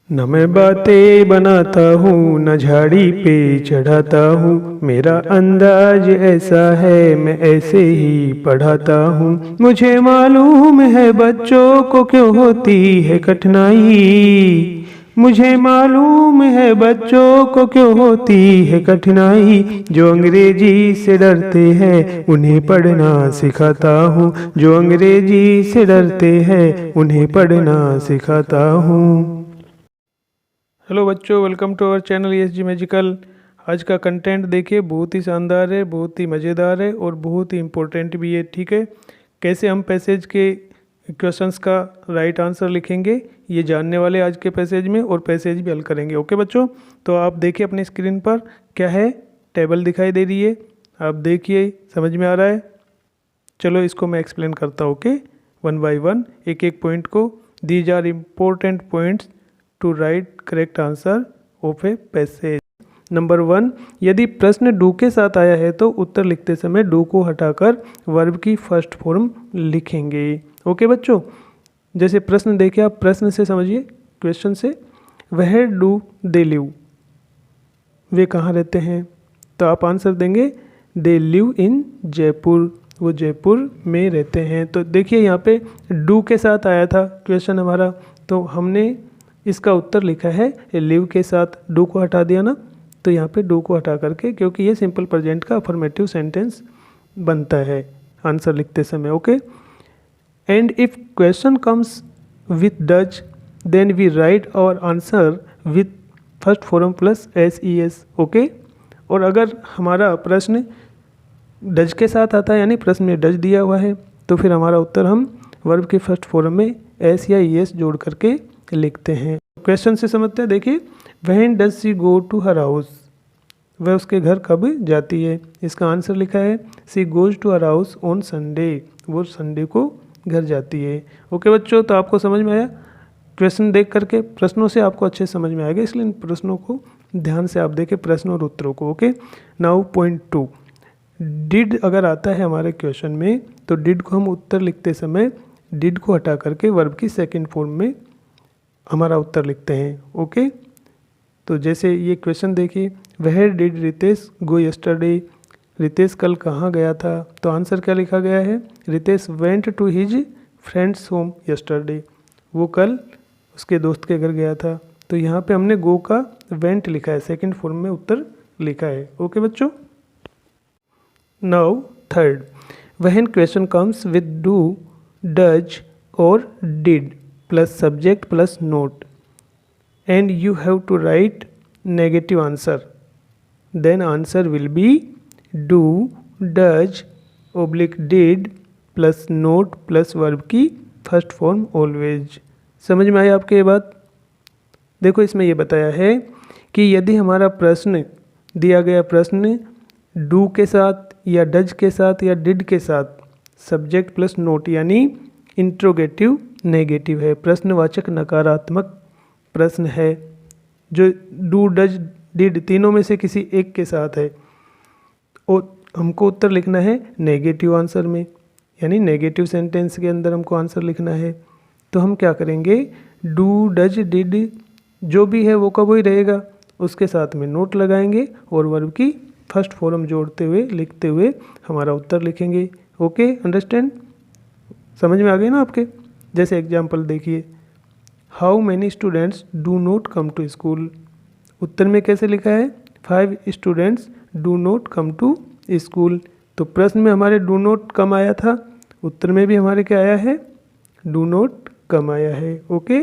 न मैं बातें बनाता हूँ न झाड़ी पे चढ़ाता हूँ, मेरा अंदाज ऐसा है मैं ऐसे ही पढ़ाता हूँ। मुझे मालूम है बच्चों को क्यों होती है कठिनाई, मुझे मालूम है बच्चों को क्यों होती है कठिनाई। जो अंग्रेजी से डरते हैं उन्हें पढ़ना सिखाता हूँ, जो अंग्रेजी से डरते हैं उन्हें पढ़ना सिखाता हूँ। हेलो बच्चों, welcome to our channel ESG magical. आज का कंटेंट देखिए, बहुत ही शानदार है, बहुत ही मज़ेदार है और बहुत ही इम्पोर्टेंट भी है। ठीक है, कैसे हम पैसेज के क्वेश्चंस का राइट आंसर लिखेंगे ये जानने वाले आज के पैसेज में, और पैसेज भी हल करेंगे। ओके बच्चों, तो आप देखिए अपनी स्क्रीन पर क्या है, टेबल दिखाई दे रही है, आप देखिए समझ में आ रहा है। चलो इसको मैं एक्सप्लेन करता हूँ। ओके, वन बाय वन, एक एक पॉइंट को। These are important points to write correct answer of a passage. Number 1, यदि प्रश्न डू के साथ आया है तो उत्तर लिखते समय डू को हटाकर वर्ब की फर्स्ट फॉर्म लिखेंगे। ओके बच्चों, जैसे प्रश्न देखिए, आप प्रश्न से समझिए, क्वेश्चन से, वेयर डू दे लिव, वे कहाँ रहते हैं, तो आप आंसर देंगे दे लिव इन जयपुर, वो जयपुर में रहते हैं। तो देखिए यहाँ पे डू के साथ आया था क्वेश्चन हमारा, तो हमने इसका उत्तर लिखा है लिव के साथ, डू को हटा दिया ना, तो यहाँ पे डू को हटा करके, क्योंकि ये सिंपल प्रेजेंट का अफर्मेटिव सेंटेंस बनता है आंसर लिखते समय। Okay, and if question comes with does then we write our answer with first form plus SES। Okay, और अगर हमारा प्रश्न डज के साथ आता है, यानी प्रश्न में डज दिया हुआ है, तो फिर हमारा उत्तर हम वर्ब के फर्स्ट फॉर्म में S या ES जोड़ करके लिखते हैं। क्वेश्चन से समझते हैं। देखिए, when does she go to her house, वह उसके घर कब जाती है। इसका आंसर लिखा है she goes to her house on Sunday, वो संडे को घर जाती है। ओके बच्चों, तो आपको समझ में आया। क्वेश्चन देख करके, प्रश्नों से आपको अच्छे समझ में आएगा, इसलिए इन प्रश्नों को ध्यान से आप देखें, प्रश्न और उत्तरों को। ओके, नाउ पॉइंट 2, डिड अगर आता है हमारे क्वेश्चन में, तो डिड को हम उत्तर लिखते समय डिड को हटा करके वर्ब की सेकंड फॉर्म में हमारा उत्तर लिखते हैं। ओके, तो जैसे ये क्वेश्चन देखिए, where did Ritesh go yesterday, Ritesh कल कहाँ गया था, तो आंसर क्या लिखा गया है, Ritesh went to his friends home yesterday, वो कल उसके दोस्त के घर गया था। तो यहाँ पे हमने गो का वेंट लिखा है, सेकंड फॉर्म में उत्तर लिखा है। ओके बच्चों, now third, when question comes with do, does और did plus subject plus not and you have to write negative answer, then answer will be do, does, oblique did plus note plus verb की first form always। समझ में आया आपके ये बात। देखो, इसमें ये बताया है कि यदि हमारा प्रश्न दिया गया प्रश्न डू के साथ या डज के साथ या डिड के साथ सब्जेक्ट प्लस नोट यानी इंट्रोगेटिव नेगेटिव है, प्रश्नवाचक नकारात्मक प्रश्न है, जो डू डज डिड तीनों में से किसी एक के साथ है, और हमको उत्तर लिखना है नेगेटिव आंसर में, यानी नेगेटिव सेंटेंस के अंदर हमको आंसर लिखना है। तो हम क्या करेंगे, डू डज डिड जो भी है वो का वही रहेगा, उसके साथ में नोट लगाएंगे और वर्ब की फर्स्ट फॉर्म जोड़ते हुए लिखते हुए हमारा उत्तर लिखेंगे। ओके, अंडरस्टैंड, समझ में आ गई ना आपके। जैसे एग्जाम्पल देखिए, how many students do not come to school, उत्तर में कैसे लिखा है 5 students do not come to school. तो प्रश्न में हमारे डू नॉट कम आया था, उत्तर में भी हमारे क्या आया है, डू नॉट कम आया है। ओके,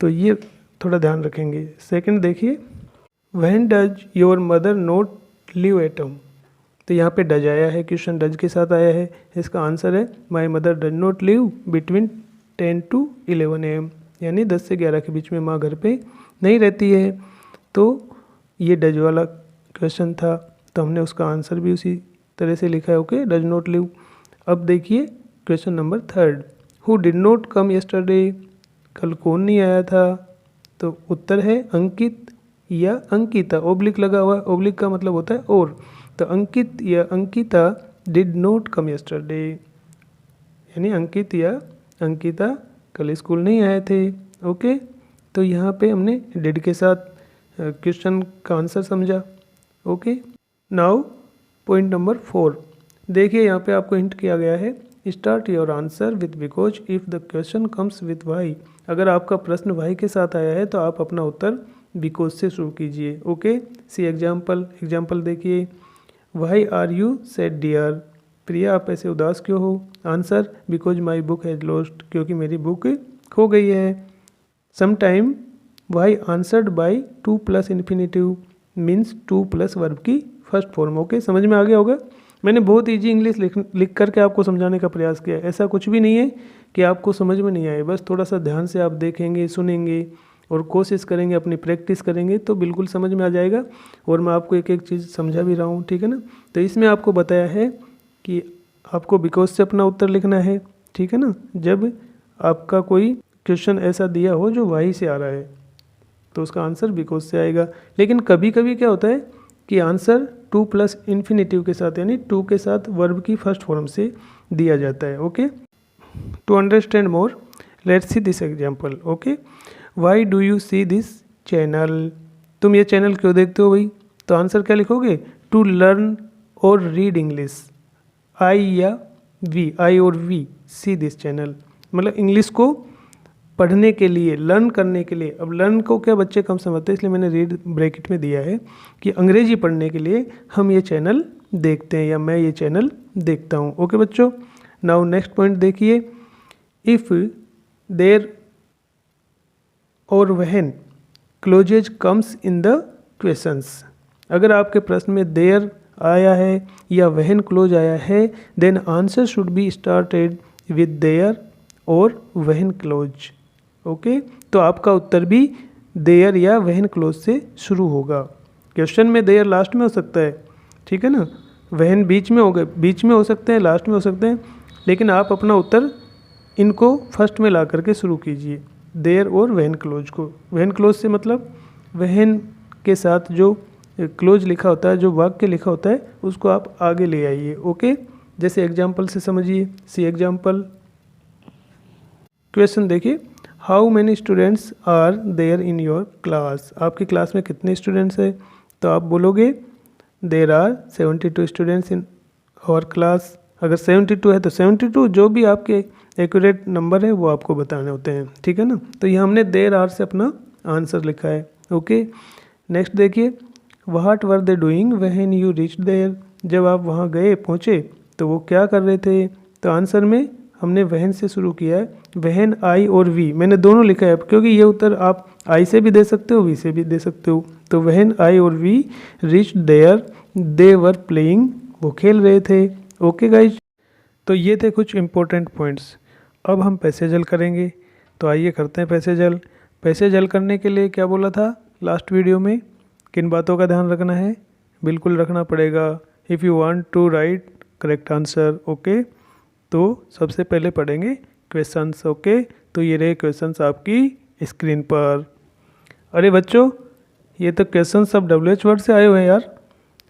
तो ये थोड़ा ध्यान रखेंगे। सेकंड देखिए, when does your mother not live at home, तो यहाँ पे डज आया है, क्वेश्चन डज के साथ आया है, इसका आंसर है my mother does not live between 10 to 11 AM, यानी 10 से 11 के बीच में माँ घर पे नहीं रहती है। तो ये डज वाला क्वेश्चन था, तो हमने उसका आंसर भी उसी तरह से लिखा है। Okay, does not live. अब देखिए question number third, who did not come yesterday, कल कौन नहीं आया था, तो उत्तर है अंकित या अंकिता, ओब्लिक लगा हुआ, ओब्लिक का मतलब होता है और, तो अंकित या Ankita did not come yesterday, यानी अंकित या अंकिता कल स्कूल नहीं आए थे। ओके, तो यहाँ पे हमने डिड के साथ क्वेश्चन का आंसर समझा। Okay, now point number 4। देखिए यहाँ पे आपको हिंट किया गया है, start your answer with because if the question comes with why. अगर आपका प्रश्न वाई के साथ आया है तो आप अपना उत्तर बिकॉज से शुरू कीजिए। ओके, सी एग्जाम्पल देखिए, why are you sad dear. Priya आप ऐसे उदास क्यों हो। Answer, because my book has lost, क्योंकि मेरी बुक खो गई है। Sometime why answered by to plus infinitive means to plus verb की फर्स्ट फॉर्म। ओके, समझ में आ गया होगा। मैंने बहुत ईजी इंग्लिश लिख करके आपको समझाने का प्रयास किया है। ऐसा कुछ भी नहीं है कि आपको समझ में नहीं आए, बस थोड़ा सा ध्यान से आप देखेंगे, सुनेंगे और कोशिश करेंगे, अपनी प्रैक्टिस करेंगे तो बिल्कुल समझ में आ जाएगा। और मैं आपको एक एक चीज़ समझा भी रहा हूँ, ठीक है ना। तो इसमें आपको बताया है कि आपको बिकॉज से अपना उत्तर लिखना है, ठीक है ना। जब आपका कोई क्वेश्चन ऐसा दिया हो जो वाई से आ रहा है तो उसका आंसर बिकॉज से आएगा। लेकिन कभी कभी क्या होता है कि आंसर टू प्लस इन्फिनेटिव के साथ यानी टू के साथ वर्ब की फर्स्ट फॉर्म से दिया जाता है। Okay, to understand more let's see this example. Okay, why do you see this channel. तुम ये चैनल क्यों देखते हो भाई। तो आंसर क्या लिखोगे, टू लर्न और रीड इंग्लिश। आई या वी, आई और वी, सी दिस चैनल मतलब इंग्लिश को पढ़ने के लिए, लर्न करने के लिए। अब लर्न को क्या बच्चे कम समझते हैं, इसलिए मैंने रीड ब्रैकेट में दिया है कि अंग्रेजी पढ़ने के लिए हम ये चैनल देखते हैं या मैं ये चैनल देखता हूँ। ओके बच्चों, नाउ नेक्स्ट पॉइंट देखिए, इफ़ देयर और when clauses comes in the questions. अगर आपके प्रश्न में देयर आया है या व्हेन क्लोज आया है then answer should be started with there और व्हेन क्लोज। ओके, तो आपका उत्तर भी देयर या व्हेन क्लोज से शुरू होगा। क्वेश्चन में देयर लास्ट में हो सकता है, ठीक है ना, व्हेन बीच में हो सकते हैं, लास्ट में हो सकते हैं, लेकिन आप अपना उत्तर इनको फर्स्ट में ला करके शुरू कीजिए, देयर और व्हेन क्लोज को। व्हेन क्लोज से मतलब व्हेन के साथ जो क्लोज लिखा होता है, जो वाक्य लिखा होता है, उसको आप आगे ले आइए। ओके, जैसे एग्जाम्पल से समझिए, सी एग्जाम्पल। क्वेश्चन देखिए, how many students are there in your class. आपकी क्लास में कितने स्टूडेंट्स हैं। तो आप बोलोगे there are 72 students in our class. अगर 72 है तो 72 जो भी आपके एक्यूरेट नंबर है वो आपको बताने होते हैं, ठीक है ना। तो ये हमने देयर आर से अपना आंसर लिखा है। ओके, नेक्स्ट देखिए, what were they doing when you reach there. जब आप वहाँ गए, पहुँचे, तो वो क्या कर रहे थे। तो आंसर में हमने वहन से शुरू किया है, वहन आई और वी मैंने दोनों लिखा है क्योंकि ये उत्तर आप आई से भी दे सकते हो, वी से भी दे सकते हो। तो वहन आई और we reach there they were playing, वो खेल रहे थे। ओके गाइज, तो ये थे कुछ इंपॉर्टेंट पॉइंट्स। अब हम पैसेज हल करेंगे, तो आइए करते हैं पैसेज हल। पैसेज हल करने के लिए क्या बोला था लास्ट वीडियो में, किन बातों का ध्यान रखना है, बिल्कुल रखना पड़ेगा। If you want to write correct answer. Okay, तो सबसे पहले पढ़ेंगे क्वेश्चंस। ओके, तो ये रहे क्वेश्चंस आपकी स्क्रीन पर। अरे बच्चों, ये तो क्वेश्चन सब WH वर्ड से आए हुए हैं यार।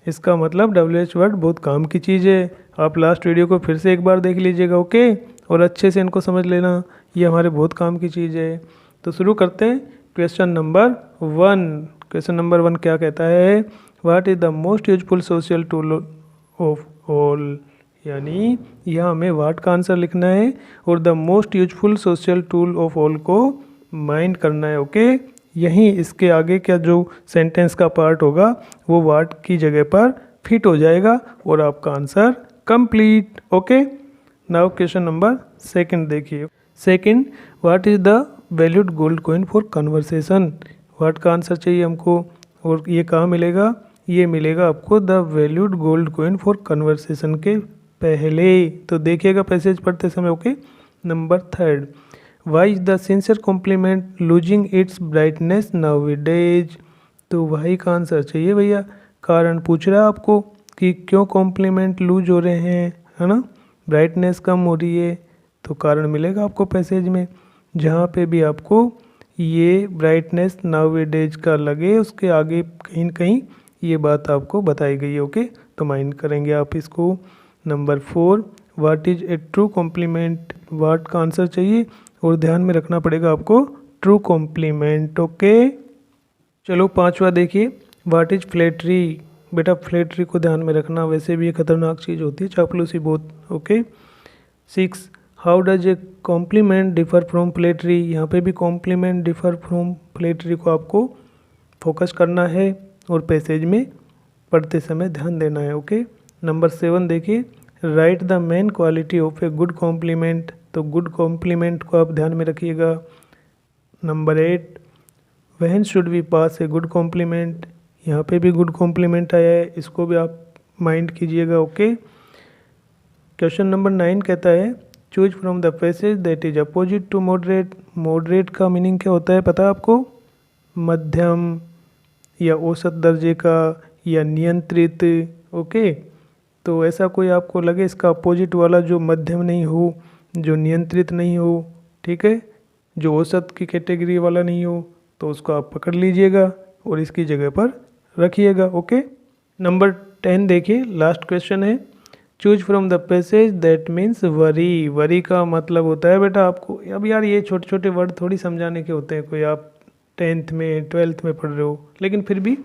इसका मतलब WH वर्ड बहुत काम की चीज़ है। आप लास्ट वीडियो को फिर से एक बार देख लीजिएगा। ओके, और अच्छे से इनको समझ लेना, ये हमारे बहुत काम की चीज़ है। तो शुरू करते हैं। Question number 1। क्वेश्चन नंबर 1 क्या कहता है, what is the most useful social tool of all. यानी यहाँ हमें वाट का आंसर लिखना है और the most useful social tool of all को माइंड करना है। ओके, यहीं इसके आगे का जो सेंटेंस का पार्ट होगा वो वाट की जगह पर फिट हो जाएगा और आपका answer complete. Okay, now question number 2 देखिए। Second, what is the valued gold coin for conversation. What का आंसर चाहिए हमको और ये कहाँ मिलेगा, ये मिलेगा आपको the valued gold coin for conversation के पहले। तो देखिएगा पैसेज पढ़ते समय। Okay, number 3, why is the sincere compliment losing its brightness nowadays. तो वाई का आंसर चाहिए भैया, कारण पूछ रहा है आपको कि क्यों कॉम्प्लीमेंट लूज हो रहे हैं, है ना, ब्राइटनेस कम हो रही है। तो कारण मिलेगा आपको पैसेज में, जहाँ पे भी आपको ये ब्राइटनेस नाउअडेज का लगे उसके आगे कहीं न कहीं ये बात आपको बताई गई है। ओके, तो माइंड करेंगे आप इसको। Number 4, what is a true compliment. What का आंसर चाहिए और ध्यान में रखना पड़ेगा आपको ट्रू कॉम्प्लीमेंट। ओके, चलो पांचवा देखिए, व्हाट इज फ्लैटरी। बेटा फ्लैटरी को ध्यान में रखना, वैसे भी ये खतरनाक चीज़ होती है, चापलूसी बहुत। Okay, 6, how does a compliment differ from flattery. यहाँ पे भी कॉम्प्लीमेंट डिफर फ्रॉम फ्लैटरी को आपको फोकस करना है और पैसेज में पढ़ते समय ध्यान देना है। ओके, नंबर 7 देखिए, write the main quality of a good compliment. तो गुड कॉम्प्लीमेंट को आप ध्यान में रखिएगा। Number 8, when should we pass a good compliment. यहाँ पे भी गुड कॉम्प्लीमेंट आया है, इसको भी आप माइंड कीजिएगा। ओके, क्वेश्चन नंबर 9 कहता है, choose from the passage that is opposite to moderate. Moderate का मीनिंग क्या होता है पता है आपको? मध्यम या औसत दर्जे का या नियंत्रित। ओके, तो ऐसा कोई आपको लगे इसका अपोजिट वाला जो मध्यम नहीं हो, जो नियंत्रित नहीं हो, ठीक है, जो औसत की कैटेगरी वाला नहीं हो, तो उसको आप पकड़ लीजिएगा और इसकी जगह पर रखिएगा। ओके, नंबर 10 देखिए, लास्ट क्वेश्चन है, choose from the passage that means worry. Worry का मतलब होता है बेटा आपको, अब यार ये छोटे छोटे वर्ड थोड़ी समझाने के होते हैं, कोई आप 10th में 12th में पढ़ रहे हो, लेकिन फिर भी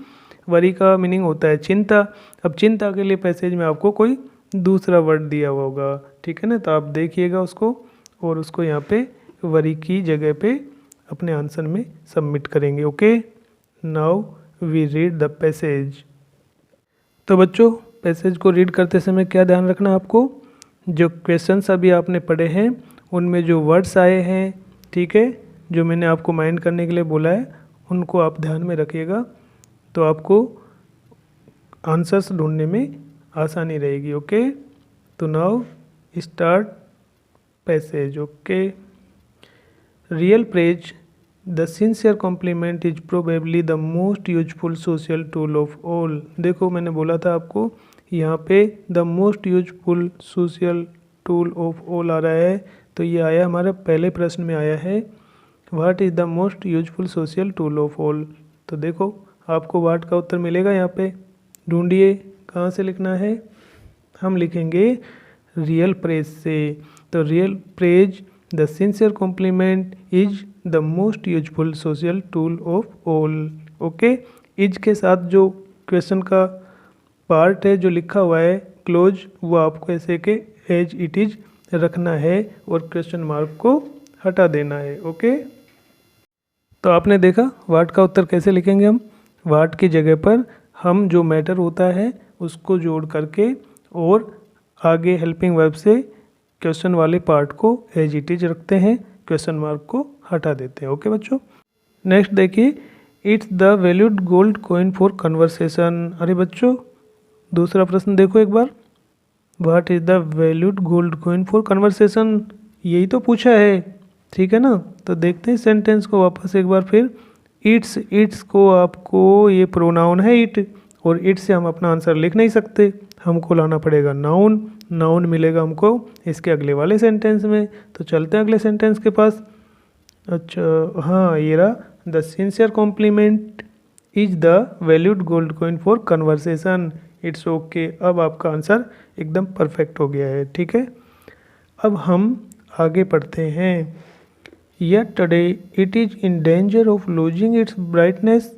वरी का मीनिंग होता है चिंता। अब चिंता के लिए पैसेज में आपको कोई दूसरा वर्ड दिया हुआ होगा, ठीक है ना, तो आप देखिएगा उसको और उसको यहाँ पे वरी की जगह पे अपने आंसर में सबमिट करेंगे। Okay, now we read the passage. तो बच्चों पैसेज को रीड करते समय क्या ध्यान रखना आपको, जो क्वेश्चंस अभी आपने पढ़े हैं उनमें जो वर्ड्स आए हैं, ठीक है, जो मैंने आपको माइंड करने के लिए बोला है, उनको आप ध्यान में रखिएगा, तो आपको आंसर्स ढूंढने में आसानी रहेगी। ओके, तो now start passage. Okay, real praise, the sincere compliment is probably the most useful social tool of all. देखो मैंने बोला था आपको यहाँ पे the most useful social tool of all आ रहा है, तो ये आया हमारे पहले प्रश्न में आया है, what is the most useful social tool of all. तो देखो आपको व्हाट का उत्तर मिलेगा यहाँ पे, ढूंढिए कहाँ से लिखना है, हम लिखेंगे रियल प्रेज से। तो real praise the sincere compliment is the most useful social tool of all. Okay, is के साथ जो क्वेश्चन का पार्ट है जो लिखा हुआ है क्लोज, वो आपको ऐसे के एज इट इज रखना है और क्वेश्चन मार्क को हटा देना है। ओके, तो आपने देखा व्हाट का उत्तर कैसे लिखेंगे हम, व्हाट की जगह पर हम जो मैटर होता है उसको जोड़ करके और आगे हेल्पिंग वर्ब से क्वेश्चन वाले पार्ट को एज इट इज रखते हैं, क्वेश्चन मार्क को हटा देते हैं। ओके बच्चों, नेक्स्ट देखिए, it's the valued gold coin for conversation. अरे बच्चों दूसरा प्रश्न देखो एक बार, what is the valued gold coin for conversation, यही तो पूछा है, ठीक है ना। तो देखते हैं सेंटेंस को वापस एक बार फिर, इट्स, इट्स को आपको, ये प्रोनाउन है इट, और इट से हम अपना आंसर लिख नहीं सकते, हमको लाना पड़ेगा नाउन। नाउन मिलेगा हमको इसके अगले वाले सेंटेंस में, तो चलते हैं अगले सेंटेंस के पास। अच्छा हाँ, ये रहा, the sincere compliment is the valued gold coin for conversation. It's okay, अब आपका आंसर एकदम परफेक्ट हो गया है, ठीक है। अब हम आगे पढ़ते हैं, yet today it is in danger of losing its brightness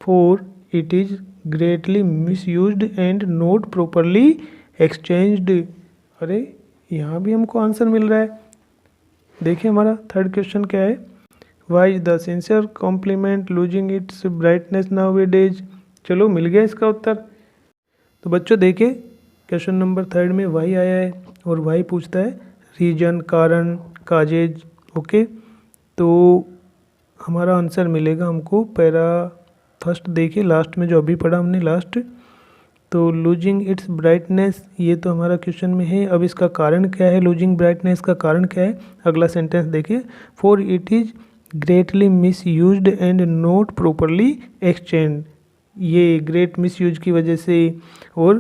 for it is greatly misused and not properly exchanged. अरे यहाँ भी हमको आंसर मिल रहा है, देखिए हमारा थर्ड क्वेश्चन क्या है, why is the sincere compliment losing its brightness nowadays. चलो मिल गया इसका उत्तर। तो बच्चों देखिए क्वेश्चन नंबर 3 में वाई आया है और वाई पूछता है रीजन, कारण, काजेज। ओके, तो हमारा आंसर मिलेगा हमको पैरा फर्स्ट, देखिए लास्ट में जो अभी पढ़ा हमने लास्ट, तो लूजिंग इट्स ब्राइटनेस, ये तो हमारा क्वेश्चन में है। अब इसका कारण क्या है, लूजिंग ब्राइटनेस का कारण क्या है, अगला सेंटेंस देखिए, for it is greatly misused and not properly exchange. ये ग्रेट मिस यूज की वजह से और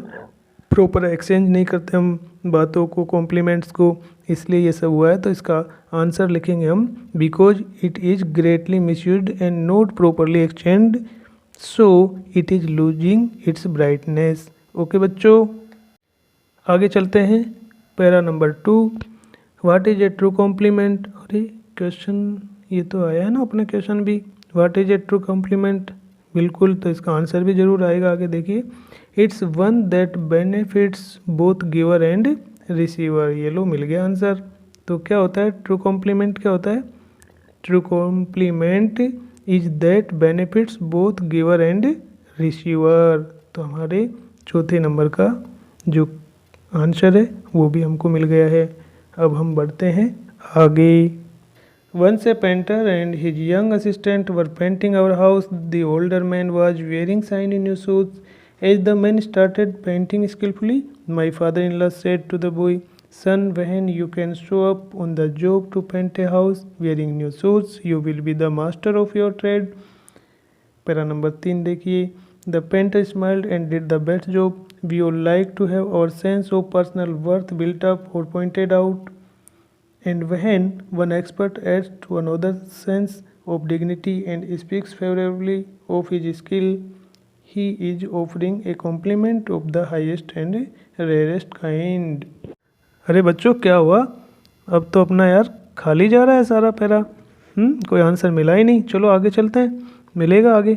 प्रॉपर एक्सचेंज नहीं करते हम बातों को, कॉम्प्लीमेंट्स को, इसलिए ये सब हुआ है। तो इसका आंसर लिखेंगे हम, because it is greatly misused and not properly exchange, so it is losing its brightness. Okay बच्चों, आगे चलते हैं, para number 2, what is a true compliment. अरे क्वेश्चन ये तो आया है ना अपने क्वेश्चन भी, what is a true compliment, बिल्कुल, तो इसका आंसर भी जरूर आएगा। आगे देखिए, it's one that benefits both giver and receiver, ये लो मिल गया आंसर। तो क्या होता है ट्रू कॉम्प्लीमेंट, क्या होता है true compliment is that benefits both giver and receiver. तो हमारे चौथे नंबर का जो आंसर है वो भी हमको मिल गया है। अब हम बढ़ते हैं आगे। Once a painter and his young assistant were painting our house. The older man was wearing shiny new shoes. As the man started painting skillfully, my father-in-law said to the boy, "Son, when you can show up on the job to paint a house wearing new shoes, you will be the master of your trade." Para number 3 देखिए, The painter smiled and did the best job. We all like to have our sense of personal worth built up or pointed out. And when one expert adds to another's sense of dignity and speaks favorably of his skill, he is offering a compliment of the highest and rarest kind. अरे बच्चों क्या हुआ, अब तो अपना यार खाली जा रहा है सारा पैरा। कोई आंसर मिला ही नहीं, चलो आगे चलते हैं, मिलेगा आगे।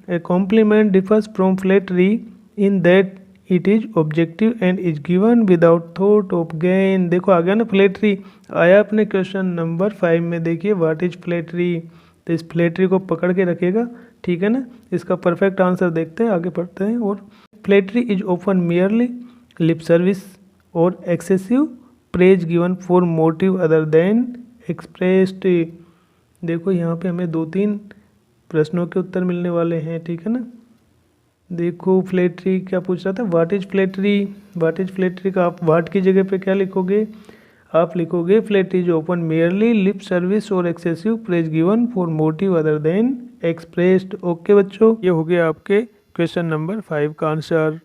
A compliment differs from flattery in that it is objective and is given without thought of gain. देखो आ गया ना फ्लैटरी, आया अपने क्वेश्चन नंबर 5 में। देखिए व्हाट इज फ्लैटरी, तो इस फ्लैटरी को पकड़ के रखिएगा, ठीक है ना। इसका परफेक्ट आंसर देखते हैं, आगे पढ़ते हैं। और flattery is often merely lip service और excessive praise given for motive other than expressed. देखो यहाँ पे हमें 2-3 प्रश्नों के उत्तर मिलने वाले हैं, ठीक है ना। देखो फ्लैटरी क्या पूछ रहा था, what is flattery. What is flattery का आप व्हाट की जगह पे क्या लिखोगे, आप लिखोगे flattery is often merely lip service और excessive praise given for motive other than expressed. Okay बच्चों, ये हो गया आपके क्वेश्चन नंबर 5 का आंसर।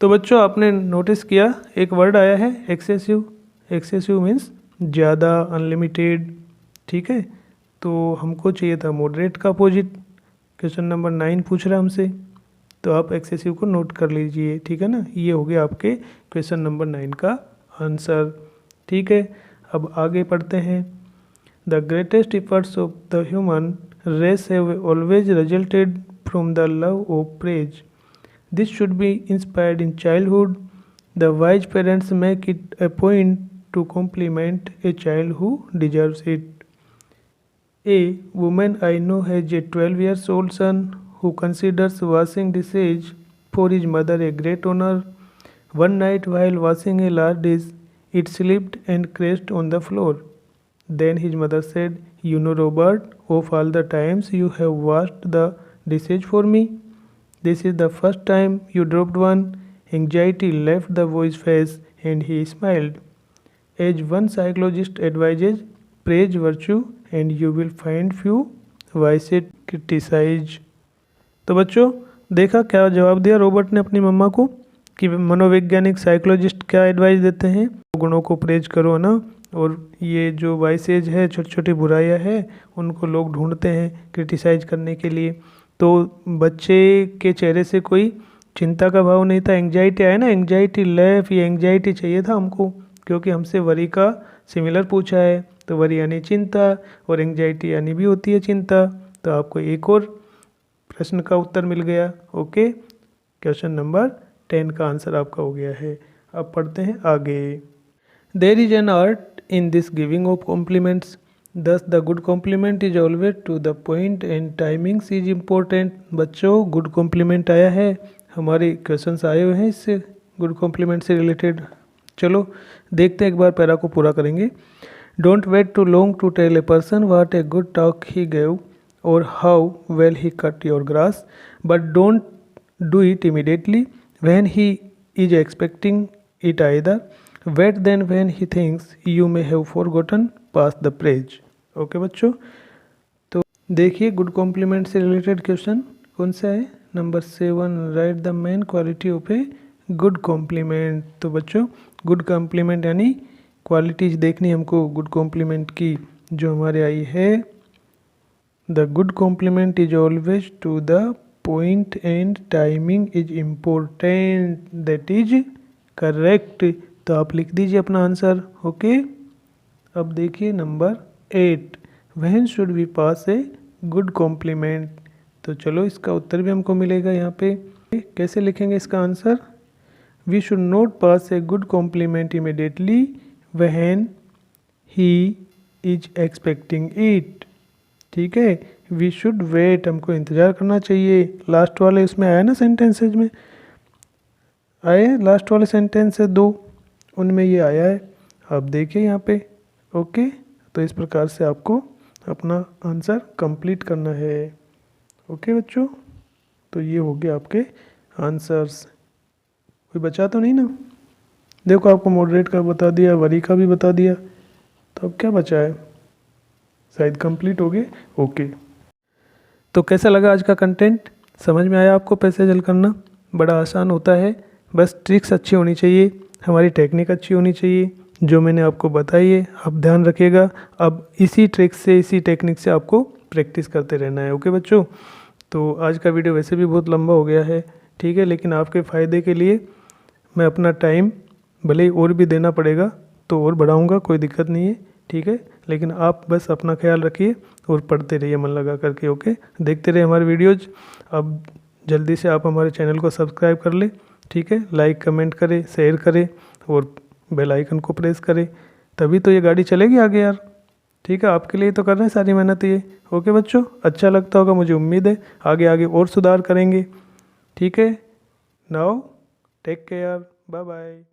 तो बच्चों आपने नोटिस किया एक वर्ड आया है एक्सेसिव। एक्सेसिव मीन्स ज़्यादा, अनलिमिटेड, ठीक है। तो हमको चाहिए था मॉडरेट का अपोजिट। क्वेश्चन नंबर 9 पूछ रहा है हमसे, तो आप एक्सेसिव को नोट कर लीजिए, ठीक है ना। ये हो गया आपके क्वेश्चन नंबर 9 का आंसर, ठीक है। अब आगे पढ़ते हैं। The greatest efforts of the human race have always resulted from the love of praise. This should be inspired in childhood. The wise parents make it a point to compliment a child who deserves it. A woman I know has a 12 years old son who considers washing dishes for his mother a great honor. One night while washing a large dish, it slipped and crashed on the floor. Then his mother said, "You know, Robert, of all the times you have washed the dishes for me, this is the first time you dropped one." Anxiety left the boy's face and he smiled. As one psychologist advises, praise virtue and you will find few vices criticize. तो बच्चों देखा क्या जवाब दिया Robert ने अपनी मम्मा को, कि मनोवैज्ञानिक साइकोलॉजिस्ट क्या एडवाइस देते हैं, गुणों को प्रेज करो ना, और ये जो वाइसेज है, छोटी छोटी बुराइयां है, उनको लोग ढूंढते हैं क्रिटिसाइज करने के लिए। तो बच्चे के चेहरे से कोई चिंता का भाव नहीं था, एंग्जाइटी आया ना, एंग्जाइटी लेफ, ये एंग्जाइटी चाहिए था हमको, क्योंकि हमसे वरी का सिमिलर पूछा है। तो वरी यानी चिंता और एंग्जाइटी यानी भी होती है चिंता। तो आपको एक और प्रश्न का उत्तर मिल गया। ओके, क्वेश्चन नंबर 10 का आंसर आपका हो गया है। अब पढ़ते हैं आगे। There is an art in this giving of compliments, thus the good compliment is always to the point and timings is important. बच्चों गुड कॉम्प्लीमेंट आया है, हमारे क्वेश्चंस आए हुए हैं इससे, गुड कॉम्प्लीमेंट से रिलेटेड। चलो देखते हैं, एक बार पैरा को पूरा करेंगे। Don't wait too long to tell a person what a good talk he gave और how well he cut your grass, but don't do it immediately when he is expecting it either. Wait then when he thinks you may have forgotten pass the praise. Okay बच्चों, तो देखिए good compliment से related question कौन सा है, number 7, write the main quality of a good compliment. तो बच्चों good complement यानी क्वालिटीज देखनी हमको गुड कॉम्प्लीमेंट की, जो हमारे आई है। The good compliment is always to the point and timing is important, that is correct. तो आप लिख दीजिए अपना आंसर। ओके, अब देखिए number 8, when should we pass a good compliment. तो चलो इसका उत्तर भी हमको मिलेगा यहाँ पे। कैसे लिखेंगे इसका answer? We should not pass a good compliment immediately when he is expecting it. ठीक है, वी शुड वेट, हमको इंतज़ार करना चाहिए। लास्ट वाले उसमें आया ना, सेंटेंसेज में आए, लास्ट वाले सेंटेंस है 2, उनमें ये आया है, आप देखिए यहाँ पे। ओके, तो इस प्रकार से आपको अपना आंसर कंप्लीट करना है। ओके बच्चों, तो ये हो गया आपके आंसर्स। कोई बचा तो नहीं ना? देखो आपको मॉडरेट का बता दिया, वरी का भी बता दिया, तो अब क्या बचा है? शायद कंप्लीट हो गए। ओके, तो कैसा लगा आज का कंटेंट? समझ में आया आपको? पैसेज हल करना बड़ा आसान होता है, बस ट्रिक्स अच्छी होनी चाहिए, हमारी टेक्निक अच्छी होनी चाहिए। जो मैंने आपको बताई है आप ध्यान रखिएगा। अब इसी ट्रिक से, इसी टेक्निक से आपको प्रैक्टिस करते रहना है। ओके बच्चों, तो आज का वीडियो वैसे भी बहुत लंबा हो गया है, ठीक है, लेकिन आपके फ़ायदे के लिए मैं अपना टाइम भले ही और भी देना पड़ेगा तो और बढ़ाऊँगा, कोई दिक्कत नहीं है, ठीक है। लेकिन आप बस अपना ख्याल रखिए और पढ़ते रहिए मन लगा करके। ओके, देखते रहिए हमारे वीडियोज़। अब जल्दी से आप हमारे चैनल को सब्सक्राइब कर ले, ठीक है, लाइक कमेंट करें, शेयर करें और बेल आइकन को प्रेस करें, तभी तो ये गाड़ी चलेगी आगे यार। ठीक है, आपके लिए तो कर रहे हैं सारी मेहनत ये। ओके बच्चों, अच्छा लगता होगा, मुझे उम्मीद है आगे आगे और सुधार करेंगे। ठीक है, now take care, bye bye.